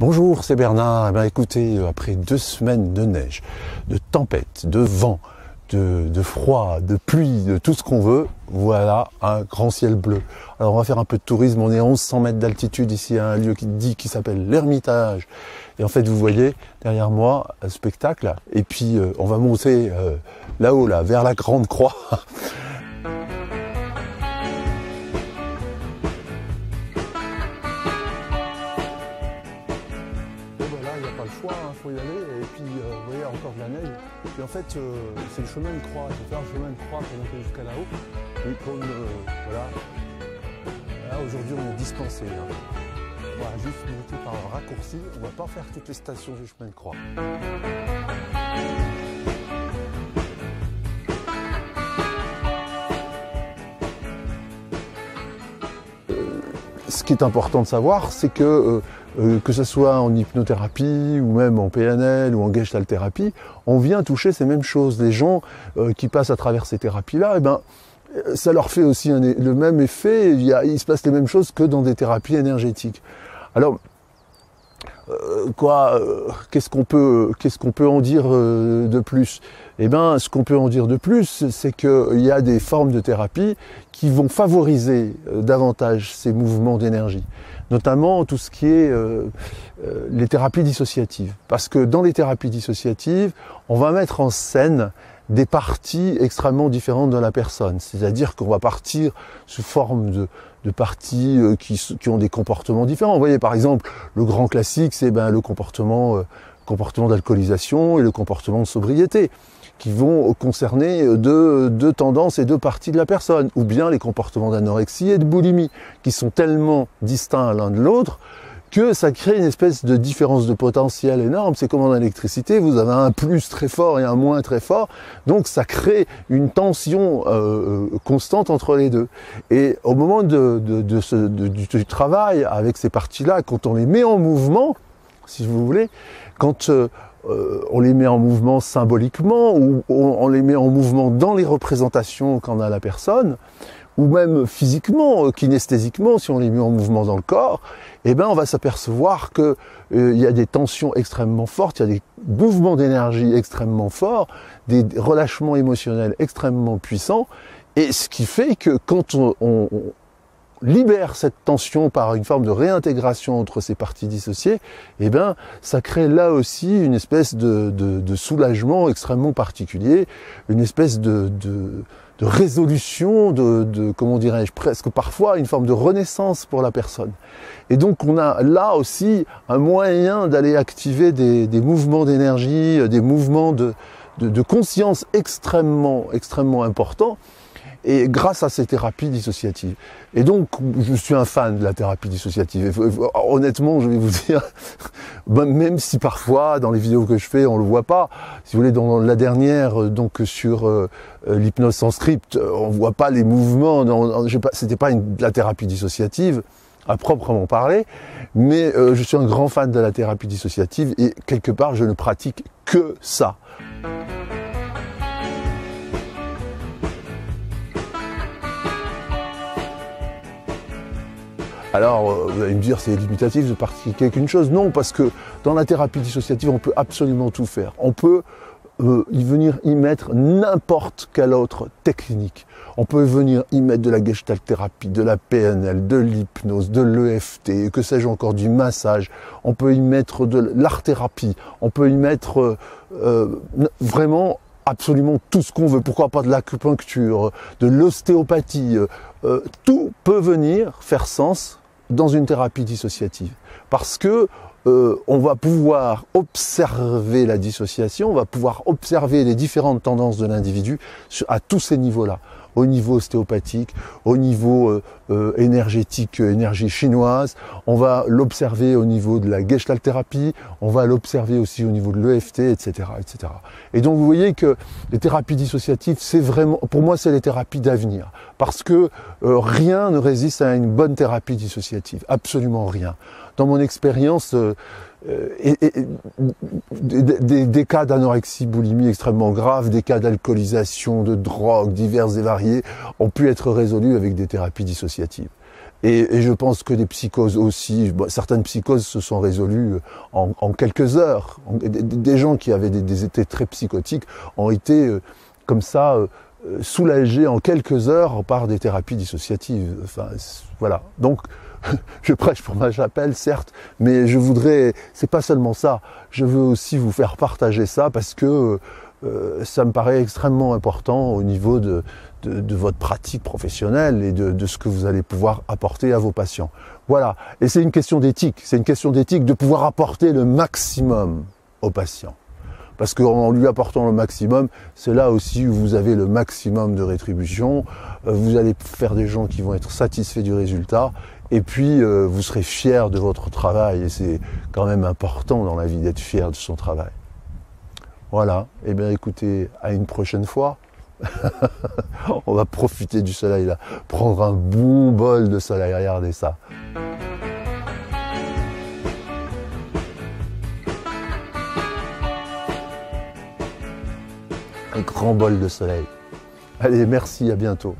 Bonjour, c'est Bernard. Eh bien, écoutez, après 2 semaines de neige, de tempête, de vent, de froid, de pluie, de tout ce qu'on veut, voilà un grand ciel bleu. Alors on va faire un peu de tourisme, on est à 1100 mètres d'altitude ici à un lieu qui s'appelle l'Ermitage. Et en fait vous voyez derrière moi un spectacle et puis on va monter là-haut, là, vers la Grande Croix. Il n'y a pas le choix, il faut y aller, et puis vous voyez encore de la neige, et en fait c'est le chemin de croix, il faut faire le chemin de croix pour monter jusqu'à là-haut, et comme voilà, aujourd'hui on est dispensé, là. On va juste monter par un raccourci, on ne va pas faire toutes les stations du chemin de croix. Ce qui est important de savoir, c'est que ce soit en hypnothérapie ou même en PNL ou en Gestalt-thérapie, on vient toucher ces mêmes choses. Les gens qui passent à travers ces thérapies-là, eh ben, ça leur fait aussi le même effet, il se passe les mêmes choses que dans des thérapies énergétiques. Alors, qu'est-ce qu'on peut en dire de plus? Eh bien, ce qu'on peut en dire de plus, c'est qu'il y a des formes de thérapie qui vont favoriser davantage ces mouvements d'énergie, notamment tout ce qui est les thérapies dissociatives. Parce que dans les thérapies dissociatives, on va mettre en scène des parties extrêmement différentes de la personne. C'est-à-dire qu'on va partir sous forme de parties qui ont des comportements différents. Vous voyez, par exemple, le grand classique, c'est le comportement d'alcoolisation et le comportement de sobriété, qui vont concerner deux tendances et 2 parties de la personne, ou bien les comportements d'anorexie et de boulimie, qui sont tellement distincts l'un de l'autre, que ça crée une espèce de différence de potentiel énorme. C'est comme en électricité, vous avez un plus très fort et un moins très fort, donc ça crée une tension constante entre les deux. Et au moment du travail avec ces parties-là, quand on les met en mouvement, si vous voulez, quand on les met en mouvement symboliquement, ou on les met en mouvement dans les représentations qu'en a la personne, ou même physiquement, kinesthésiquement, si on les met en mouvement dans le corps, eh ben on va s'apercevoir que il y a des tensions extrêmement fortes, il y a des mouvements d'énergie extrêmement forts, des relâchements émotionnels extrêmement puissants, et ce qui fait que quand on libère cette tension par une forme de réintégration entre ces parties dissociées, eh ben, ça crée là aussi une espèce de soulagement extrêmement particulier, une espèce de résolution, comment dirais-je, presque parfois une forme de renaissance pour la personne. Et donc on a là aussi un moyen d'aller activer des mouvements d'énergie, des mouvements de conscience extrêmement importants, et grâce à ces thérapies dissociatives. Et donc, je suis un fan de la thérapie dissociative. Honnêtement, je vais vous dire, même si parfois, dans les vidéos que je fais, on le voit pas. Si vous voulez, dans la dernière, donc sur l'hypnose sans script, on voit pas les mouvements. C'était pas de la thérapie dissociative, à proprement parler, mais je suis un grand fan de la thérapie dissociative et quelque part, je ne pratique que ça. Alors, vous allez me dire, c'est limitatif de pratiquer qu'une chose. Non, parce que dans la thérapie dissociative, on peut absolument tout faire. On peut venir y mettre n'importe quelle autre technique. On peut venir y mettre de la Gestalt-thérapie, de la PNL, de l'hypnose, de l'EFT, que sais-je encore, du massage. On peut y mettre de l'art-thérapie. On peut y mettre vraiment absolument tout ce qu'on veut. Pourquoi pas de l'acupuncture, de l'ostéopathie. Tout peut venir faire sens dans une thérapie dissociative. Parce que on va pouvoir observer la dissociation, on va pouvoir observer les différentes tendances de l'individu à tous ces niveaux-là. Au niveau ostéopathique, au niveau énergétique, énergie chinoise, on va l'observer au niveau de la Gestalt-thérapie, on va l'observer aussi au niveau de l'EFT, etc., etc. Et donc vous voyez que les thérapies dissociatives, c'est vraiment, pour moi, c'est les thérapies d'avenir, parce que rien ne résiste à une bonne thérapie dissociative, absolument rien. Dans mon expérience, des cas d'anorexie, boulimie extrêmement graves, des cas d'alcoolisation, de drogue diverses et variées, ont pu être résolus avec des thérapies dissociatives. Et je pense que des psychoses aussi, certaines psychoses se sont résolues en quelques heures. Des gens qui avaient des étés très psychotiques ont été comme ça soulagés en quelques heures par des thérapies dissociatives. Enfin, voilà. Donc, je prêche pour ma chapelle, certes, mais je voudrais, c'est pas seulement ça, je veux aussi vous faire partager ça parce que ça me paraît extrêmement important au niveau de votre pratique professionnelle et de ce que vous allez pouvoir apporter à vos patients. Voilà. Et c'est une question d'éthique. C'est une question d'éthique de pouvoir apporter le maximum aux patients. Parce qu'en lui apportant le maximum, c'est là aussi où vous avez le maximum de rétribution. Vous allez faire des gens qui vont être satisfaits du résultat. Et puis, vous serez fiers de votre travail. Et c'est quand même important dans la vie d'être fier de son travail. Voilà, eh bien écoutez, à une prochaine fois. On va profiter du soleil là, prendre un bon bol de soleil, regardez ça. Un grand bol de soleil. Allez, merci, à bientôt.